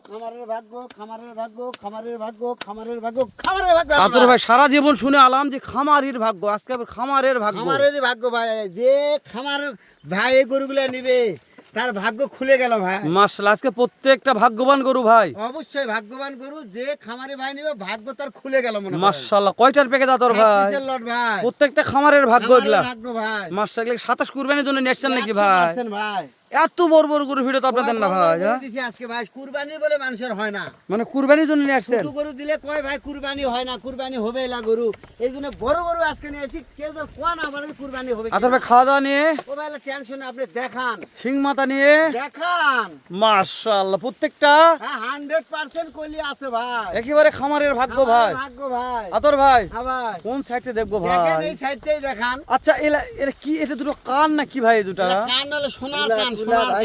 খামারের ভাগ্য, খামারের ভাগ্য, খামারের ভাগ্য, খামারের ভাগ্য, খামারের ভাগ্য। আতর ভাই সারা জীবন শুনে আলাম যে খামারির ভাগ্য, আজকে আবার খামারের ভাগ্য। খামারেরই ভাগ্য ভাই, যে খামার ভাই এই গরুগুলা নিবে তার ভাগ্য খুলে গেল ভাই। মাশাআল্লাহ, আজকে প্রত্যেকটা ভাগ্যবান গরু ভাই। অবশ্যই ভাগ্যবান গরু, যে খামারি ভাই নিবে ভাগ্য তার খুলে গেল মনে হয়। মাশাআল্লাহ, কয়টার প্যাকেজ আতর ভাই? লট ভাই, প্রত্যেকটা খামারের ভাগ্য এগুলা। খামারের ভাগ্য ভাই। মাশাআল্লাহ, 27 কুরবানির জন্য নেছেন নাকি ভাই? 100% ভাই। এত বড় বড় গরু ভিডিও তো আপনাদের না ভাই? হ্যাঁ? দিছি আজকে ভাই, কুরবানির বলে মানুষের হয় না। মানে কুরবানির জন্য নিয়ে আসছেন? ছোট গরু দিলে কয় ভাই কুরবানি হয় না, কুরবানি হবে না গরু। এই জন্য বড় গরু আজকে নিয়ে আসি, কেউ তো কোন আবার কুরবানি হবে। আতর ভাই খাওয়া দাওয়া নিয়ে, ও ভাই টেনশন আপনি দেখান, সিং মাথা নিয়ে, দেখান। মাশাআল্লাহ প্রত্যেকটা হ্যাঁ 100% কলি আছে ভাই। একেবারে খামারের ভাগ্য ভাই। আমার ভাগ্য ভাই। আতর ভাই হ্যাঁ ভাই, কোন সাইডে দেখবো দেখেন ভাই? এই সাইডটাই দেখান। আচ্ছা এলা এরা কি, এটা দুটো কান না কি ভাই? এই দুটা এটা কান হলো সোনার কান, সোনার কান।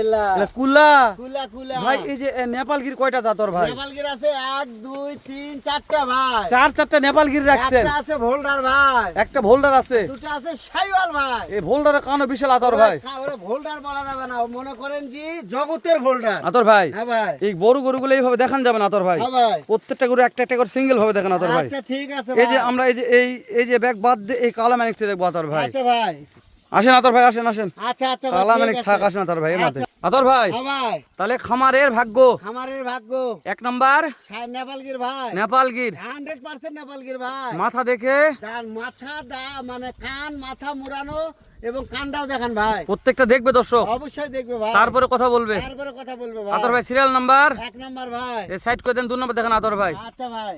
এলা কুলা কুলা কুলা ভাই। এই যে নেপালগির কয়টা আতর ভাই? নেপালগির আছে 1 2 3 4টা ভাই। চারটা নেপালগির রাখছেন, একটা আছে ভোল্ডার ভাই, একটা ভোল্ডার আছে, দুটো আছে শাইওয়াল ভাই। এই ভোল্ডারের কানও বিশাল আতর ভাই। ওরে ভোল্ডার বলা যাবে না, ও মনে করেন যে জগতের ভোল্ডার। আতর ভাই হ্যাঁ ভাই, এই বড় গরুগুলো এইভাবে দেখান যাবে না আতর ভাই? হ্যাঁ ভাই। প্রত্যেকটা গরু একটা একটা করে সিঙ্গেল ভাবে দেখান আতর ভাই। আচ্ছা ঠিক আছে এই যে ভাই। আমরা এই যে ব্যাগ বাদ দিয়ে এই কালা ম্যানিকতে দেখবো আতর ভাই। আচ্ছা ভাই, আসেন আতর ভাই, আসেন আসেন। আচ্ছা আচ্ছা ভাই, কালা ঠিক ম্যানিক আছে। থাক, আসেন আতর ভাই এর মধ্যে। আচ্ছা। আতর ভাই হ্যাঁ ভাই, তাহলে খামারের ভাগ্য খামারের ভাগ্য 1 নাম্বার নেপালগির ভাই, নেপালগির। 100% নেপালগির ভাই। মাথা দেখে কান মাথা মানে কান মাথা মুড়ানো এবং কানটাও দেখান ভাই। প্রত্যেকটা দেখবে দর্শক, অবশ্যই দেখবে ভাই, তারপরে কথা বলবে। তারপরে কথা বলবে ভাই। আতর ভাই সিরিয়াল নাম্বার 1 নাম্বার ভাই। এই সাইড করে দেন, 2 নাম্বার দেখান আতর ভাই। আচ্ছা ভাই,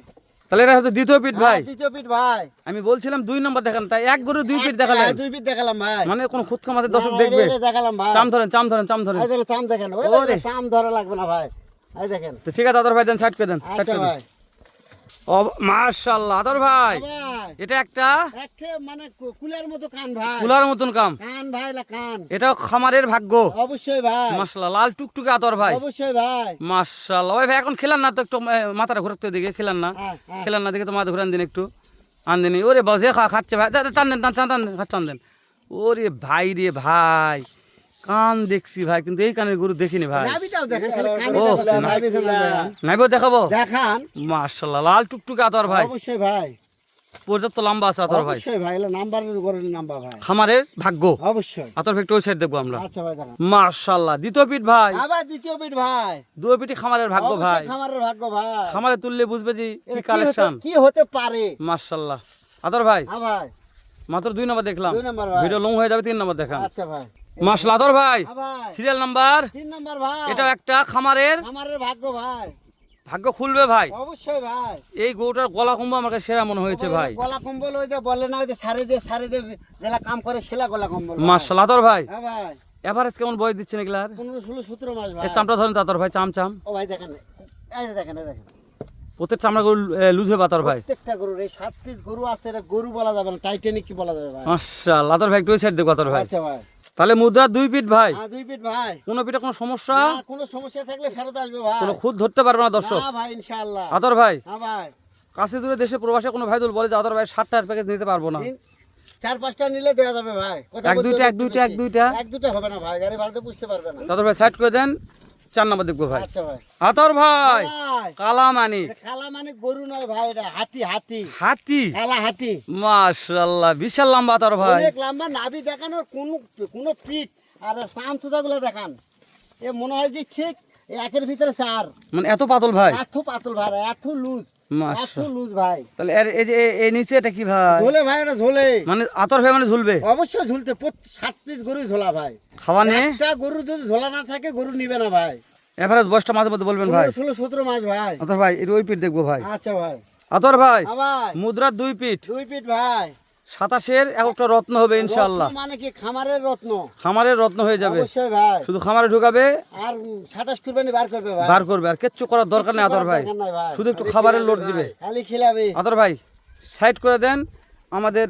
তাহলে এটা হচ্ছে দ্বিতীয় পিঠ ভাই। দ্বিতীয় পিঠ ভাই। আমি বলছিলাম 2 নাম্বার দেখান, তাই এক গরু 2 পিঠ দেখালেন। 2 পিঠ দেখালাম ভাই। মানে কোন খুদ খামাতে দর্শক না, দেখবে। এই যে দেখালাম ভাই। চাম ধরেন চাম ধরেন চাম ধরেন। এই দেখেন চাম দেখেন, ওই ওরে। দেখেন চাম ধরা লাগবে না ভাই, এই দেখেন। তো ঠিক আছে আতর ভাই, দেন সাইড করে দেন, সাইড আচ্ছা করে দেন। ভাই, ও মাশাআল্লাহ আতর ভাই, ভাই এটা একটা একে মানে কুলার মতো কান ভাই, কুলার মতন কাম। কান ভাই লা কান। এটাও খামারের ভাগ্য। অবশ্যই ভাই, মাশাআল্লাহ লাল টুকটুকে আতর ভাই। অবশ্যই ভাই। মাশাআল্লাহ ওই ভাই এখন খেলান না তো, একটু মাথাটা ঘুরাতে দিকে খেলান না, হ্যাঁ, হ্যাঁ। খেলান না দিকে তো মাথা ঘুরান দিন একটু, আন দিন। ওরে বাজে খাচ্ছে ভাই, টান দেন টান টান দেন, টান দেন। ওরে ভাই রে ভাই, কান দেখছি ভাই, কিন্তু এই কানের গরু দেখিনি ভাই। নাভিটাও দেখেন, খালি কানে ও, দেখেন, না। নাভি খালি দেখেন। নাইবো দেখাবো? দেখান। মাশাআল্লাহ লাল টুকটুকে আতর ভাই, অবশ্যই ভাই, পর্যাপ্ত লম্বা আছে আতর ভাই। অবশ্যই ভাই, এলা নাম্বারের উপরে নাম্বার ভাই। খামারের ভাগ্য অবশ্যই। আতর ভাই, একটু ওই সাইড দেখবো আমরা। আচ্ছা ভাই দেখান। মাশাআল্লাহ দ্বিতীয় পিঠ ভাই, আবার দ্বিতীয় পিঠ ভাই। 2 পিঠি খামারের ভাগ্য অবশ্যই ভাই। খামারের ভাগ্য ভাই। খামারে তুললে বুঝবে যে এটা কি কালেকশন। কি হতে পারে। মাশাআল্লাহ আতর ভাই হ্যাঁ ভাই, মাত্র 2 নম্বর দেখলাম, 2 নাম্বার ভাই। ভিডিও লং হয়ে যাবে, 3 নম্বর দেখান। আচ্ছা ভাই, মাশাআল্লাহ আতর ভাই হ্যাঁ ভাই, সিরিয়াল নাম্বার, 3 নাম্বার ভাই। এটাও একটা খামারের খামারের ভাগ্য ভাই। ভাগ্য খুলবে ভাই। অবশ্যই ভাই। এই গরুটার গলা কুম্ভ আমার কাছে সেরা মনে হয়েছে ভাই। গলা কম্বল ওই যে বলে না, ওই যে সারে দিয়ে যেটা কাম করে সেলা গলা কম্বল ভাই। মাশাআল্লাহ আতর ভাই হ্যাঁ ভাই, এভারেজ কেমন বয়স দিচ্ছেন এগুলার? 15 16 17 মাস ভাই। এই চামটা ধরেন তো আতর ভাই, চাম চাম। ও ভাই দেখেন, এই যে দেখেন, এই দেখেন। প্রত্যেক চামড়া গরু লুজ হবে আতর ভাই। প্রত্যেকটা গরুর এই 7 পিস গরু আছে, এটা গরু বলা যাবে না, টাইটানিক কি বলা যাবে ভাই। মাশাআল্লাহ আতর ভাই একটু ওই সাইড দেখো আতর ভাই। আচ্ছা ভাই, তাহলে মুদ্রা 2 পিঠ ভাই, হ্যাঁ 2 পিঠ ভাই। কোনো পিঠে কোনো সমস্যা, না, কোনো সমস্যা থাকলে ফেরত আসবে ভাই। কোনো খুদ ধরতে পারবে না দর্শক। না ভাই, ইনশাআল্লাহ। আতর ভাই হ্যাঁ ভাই, কাছে দূরে দেশে প্রবাসে কোনো ভাই দল বলে যে আতর ভাই 60টার প্যাকেজ নিতে পারবো না। 4-5টা নিলে দেওয়া যাবে ভাই। কথা এক বলতে দুইটা, হবে এক দুইটা, এক বেশি। দুইটা। এক দুইটা হবে না ভাই, গাড়ি ভাড়াতে বুঝতে পারবে না। আতর ভাই সাইড করে দেন, 4 নম্বর দেখবো ভাই। আচ্ছা ভাই, আতর ভাই ভাই কালা মানি এটা কালা মানে গরু নয় ভাই, এটা হাতি, হাতি, হাতি। কালা হাতি। মাশাআল্লাহ বিশাল লম্বা আতর ভাই। অনেক লম্বা, নাভি দেখানোর কোনো পিঠ আর সান সুতাগুলো দেখান, এ মনে হয় যে ঠিক একের ভিতরে 4। মানে এত পাতল ভাই। এত পাতল ভাই, এত লুজ, এত মাশাআল্লাহ। লুজ ভাই। তাহলে এই যে এই নিচে এটা কি ভাই? ঝোলে ভাই, এটা ঝোলে। মানে আতর ভাই মানে ঝুলবে অবশ্যই ঝুলতে, 7 পিস গরু ঝোলা ভাই। খাওয়া নিয়ে। একটা গরু যদি ঝোলা না থাকে গরু নিবে না ভাই। এভারেজ বয়সটা মাঝে মধ্যে বলবেন ভাই। 16-17 মাস ভাই। আতর ভাই এর ওই পিঠ দেখবো ভাই। আচ্ছা ভাই, আতর ভাই হ্যাঁ ভাই, মুদ্রার 2 পিঠ, 2 পিঠ ভাই। 27-এর একটা রত্ন হবে ইনশাআল্লাহ। রত্ন মানে কি খামারের রত্ন। খামারের রত্ন হয়ে যাবে, অবশ্যই ভাই। শুধু খামারে ঢুকাবে আর 27 কুরবানি বার করবে ভাই। বার করবে, আর কিচ্ছু করার দরকার নেই আতর ভাই। দরকার নাই ভাই। শুধু একটু খালি খাবারের খিলাবে লোড দিবে। ভাই, খালি খিলাবে। আতর ভাই সাইড করে দেন, আমাদের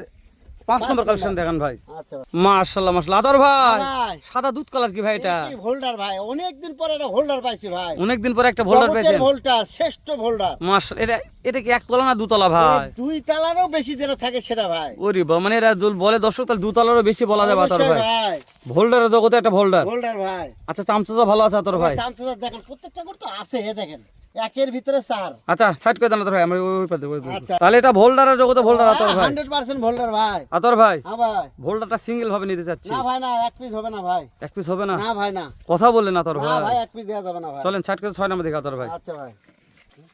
5 নম্বর পাঁচ কালেকশন নম্বর। দেখান ভাই। আচ্ছা ভাই। মাশাআল্লাহ মাশাআল্লাহ। আদর ভাই ভাই। সাদা দুধ কালার কি ভাই এটা? এই হোল্ডার ভাই, অনেকদিন পরে একটা হোল্ডার পাইছি ভাই। অনেকদিন পরে একটা ভোল্ডার জগতের পেয়েছেন। হোল্ডার, শ্রেষ্ঠ হোল্ডার। মাশাআল্লাহ। এটা কি একতলা না দুতলা ভাই? দুই তালারও বেশি যেটা থাকে সেটা ভাই। ওরে বাবা, মানে এরা যদি বলে দর্শক তাহলে দুতলারও বেশি বলা যাবে আতর অবশ্যই ভাই। ভাই, ভোল্ডারের জগতে একটা ভোল্ডার। হোল্ডার ভাই। আচ্ছা চামচা ভালো আছে আতর ভাই? চামচা দেখেন, প্রত্যেকটা গরু তো আছে, এ দেখেন একের ভিতরে 4। আচ্ছা সাইড করে দেন আতর ভাই, আমি ওই পাতে ওই পাতে। আচ্ছা। তাহলে এটা ভোল্ডারের জগতে ভোল্ডার আতর ভাই। 100% হোল্ডার ভাই। আতর ভাই হ্যাঁ ভাই। ভোল্ডারটা সিঙ্গেল ভাবে নিতে চাচ্ছি। না ভাই না, এক পিস হবে না ভাই। এক পিস হবে না? না ভাই না। কথা বললেন আতর না ভাই। ভাই, এক পিস দেওয়া যাবে না ভাই। চলেন সাইড করে 6 নম্বর দেখি আতর ভাই। আচ্ছা ভাই।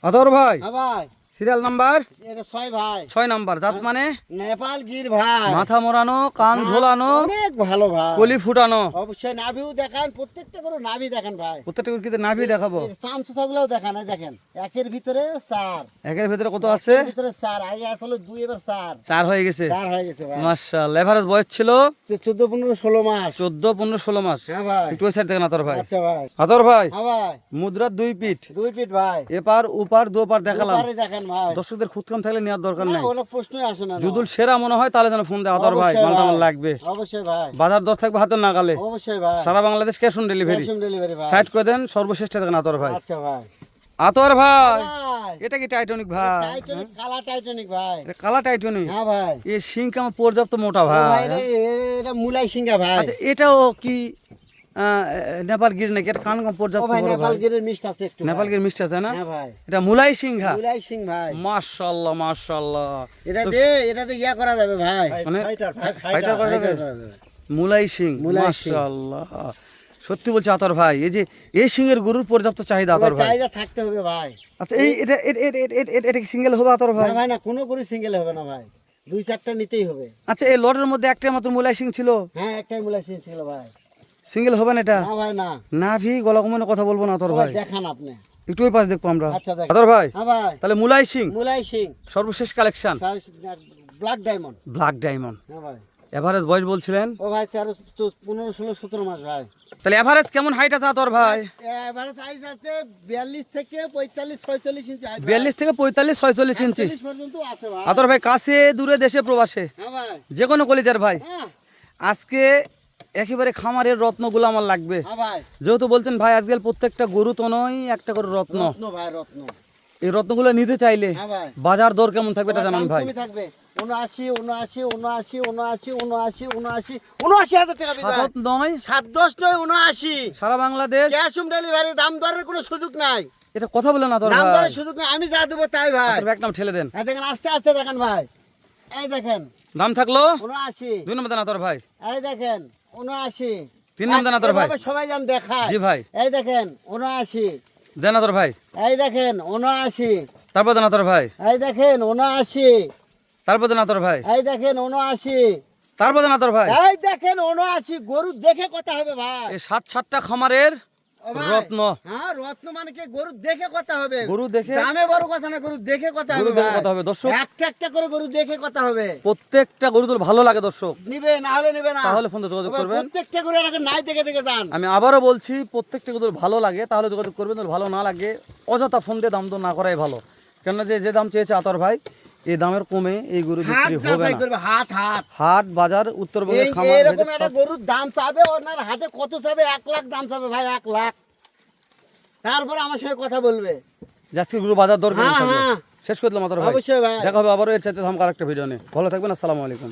আতর ভাই হ্যাঁ ভাই, সিরিয়াল নাম্বার এটা 6 ভাই। 6 নাম্বার, জাত মানে নেপাল গির ভাই। মাথা মোড়ানো, কান ঝোলানো, অনেক ভালো ভাই। কলি ফুটানো। অবশ্যই নাভিও দেখান, প্রত্যেকটা করে নাভি দেখেন ভাই। প্রত্যেকটা কিন্তু নাভি দেখাবো। চামচুসাগুলোও দেখান, এই দেখেন একের ভিতরে 4। একের ভিতরে কত আছে? একের ভিতরে 4, আগে আসলে 2, এবার 4। 4 হয়ে গেছে। 4 হয়ে গেছে ভাই। মাশাআল্লাহ। এভারেজ বয়স ছিল 14, 15, 16 মাস। 14, 15, 16 মাস। হ্যাঁ ভাই। একটু ওই সাইড দেখেন আতর ভাই। আচ্ছা ভাই। আতর ভাই হ্যাঁ ভাই, মুদ্রার 2 পিঠ, 2 ফিট ভাই। এপার ওপার দুপার দেখালাম। দুপারে দেখেন ভাই। দর্শকদের খুদকাম থাকলে নেওয়ার দরকার না, নাই। ওগুলো প্রশ্নই আসে না। যদুল সেরা মনে হয় তাহলে যেন ফোন দেয় আতর ভাই, অবশ্যই মালটা আমার ভাই। লাগবে। অবশ্যই ভাই। বাজার দর থাকবে হাতের নাগালে। অবশ্যই ভাই। সারা Bangladesh cash on delivery. Cash on delivery ভাই। সাইড করে দেন, সর্বশ্রেষ্ঠ দেখেন আতর ভাই। আচ্ছা ভাই। আতর ভাই ভাই, এটা কি টাইটানিক ভাই? টাইটানিক, কালা টাইটানিক ভাই। এটা কালা টাইটানিক। হ্যাঁ ভাই। এই সিং আমার পর্যাপ্ত মোটা ও ভাই। ভাই, এটা মুলাই সিংহা ভাই। আচ্ছা এটাও কি নেপাল গির নাকি? এটা কান ও পর্যাপ্ত ভাই, বড় নেপাল ভাই। গিরের মিষ্ট আছে একটু। নেপাল গির মিষ্টি আছে না? হ্যাঁ ভাই। এটা মুলাই সিংহা। মুলাই সিং ভাই। মাশাআল্লাহ মাশাআল্লাহ। এটাতে ইয়া করা যাবে ভাই। মানে ফাইটার করা যাবে? মুলাই সিং। মুলাই সিং। মাশাআল্লাহ। সত্যি বলছি আতর ভাই, এই যে এই সিংয়ের গরুর পর্যাপ্ত চাহিদা আতর ভাই। চাহিদা থাকতে হবে ভাই। আচ্ছা এই এটা কি সিঙ্গেল হবে আতর ভাই? না ভাই না, কোনো করে সিঙ্গেল হবে না ভাই, 2-4টা নিতেই হবে। আচ্ছা এই লটের মধ্যে একটাই মাত্র মুলাই সিং ছিল, হ্যাঁ, একটাই মুলাই সিং ছিল ভাই। সিঙ্গেল হবে না এটা? না ভাই না। না ভি গলা কমানো কথা বলবো না আতর ও ভাই। ভাই, দেখান আপনি। একটু ওই পাশ দেখবো আমরা। আচ্ছা দেখেন। আতর ভাই হ্যাঁ ভাই। তাহলে মুলাই সিং মুলাই সিং, সর্বশেষ collection black diamond. Black diamond. হ্যাঁ ভাই। এভারেজ বয়স বলছিলেন? ও ভাই 13, 15, 16, 17 মাস ভাই। তাহলে এভারেজ কেমন হাইট আছে আতর ভাই? এবারে সাইজ আছে 42 থেকে 45, 46 ইঞ্চি height ভাই। 42 থেকে 45, 46 ইঞ্চি। 46 পর্যন্ত আছে ভাই। আতর ভাই কাছে দূরে দেশে প্রবাসে হ্যাঁ ভাই। যে কোনো কলেজের ভাই, হ্যাঁ। আজকে একেবারে খামারের রত্নগুলো আমার লাগবে। হ্যাঁ ভাই। যেহেতু বলছেন ভাই আজকাল প্রত্যেকটা গরু তো নয়, একটা করে রত্ন। রত্ন ভাই, রত্ন। এই রত্নগুলো নিতে চাইলে হ্যাঁ ভাই। বাজার দর কেমন থাকবে এটা জানান দাম ভাই। কমই থাকবে। 79, 79, 79, 79, 79, 79, 79,000 টাকা বিদায়। 7 নয় 7-10 নয়, 79। সারা বাংলাদেশ। ক্যাশ অন ডেলিভারি, দাম দরের কোনো সুযোগ নাই। এটা কথা বলেন না তোর দাম ভাই। দরের সুযোগ নাই, আমি যা দেবো তাই ভাই। তোর ব্যাগ নাম ঠেলে দেন। এই দেখেন, আস্তে আস্তে দেখেন ভাই। এই দেখেন দাম থাকলো 79। 2 নম্বর দেন তোর ভাই। এই দেখেন 79। 3 নম্বর দেন তোর ভাই। এভাবে সবাই যান দেখায়। জি ভাই এই দেখেন 79। দেন তোর ভাই। এই দেখেন 79। তারপর দেন তোর ভাই। এই দেখেন 79। তারপর দেন তোর ভাই। এই দেখেন 79। তারপর দেন তোর ভাই। এই দেখেন 79। গরু দেখে কথা হবে ভাই। এই 7-7টা খামারের ও ভাই, রত্ন। হ্যাঁ, রত্ন মানে কি, গরু দেখে কথা হবে। গরু দেখে দামে বড় কথা না, গরু দেখে কথা গরু হবে দেখে ভাই। কথা হবে দর্শক। একটা একটা করে গরু দেখে কথা হবে। প্রত্যেকটা গরু তো ভালো লাগে দর্শক, নিবে না হলে নিবে না, তাহলে ফোনে যোগাযোগ তবে করবেন। প্রত্যেকটা গরু এরকম নাই দেখে দেখে যান। আমি আবারও বলছি প্রত্যেকটা গরু ভালো লাগে তাহলে যোগাযোগ করবেন, যদি ভালো না লাগে অযথা ফোন দিয়ে দাম দর না করাই ভালো। কেননা যে দাম চেয়েছে আতর ভাই এই দামের কমে এই গরু হাট বিক্রি হবে যাচাই না। করবে, হাট হাট। হাট বাজার উত্তরবঙ্গের এই খামার এরকম ভেদে একটা সব- গরুর দাম চাবে, ওনার হাটে কত চাবে? 1 লাখ দাম চাবে ভাই, 1 লাখ। তারপরে আমার সঙ্গে কথা বলবে। আজকে গরু বাজার দর কেমন হ্যাঁ, থাকবে হ্যাঁ। শেষ করে দিলাম আতর ভাই। অবশ্যই ভাই। দেখা হবে আবারও এর সাথে ধামকার একটা ভিডিও নিয়ে। ভালো থাকবেন, আসসালামু আলাইকুম।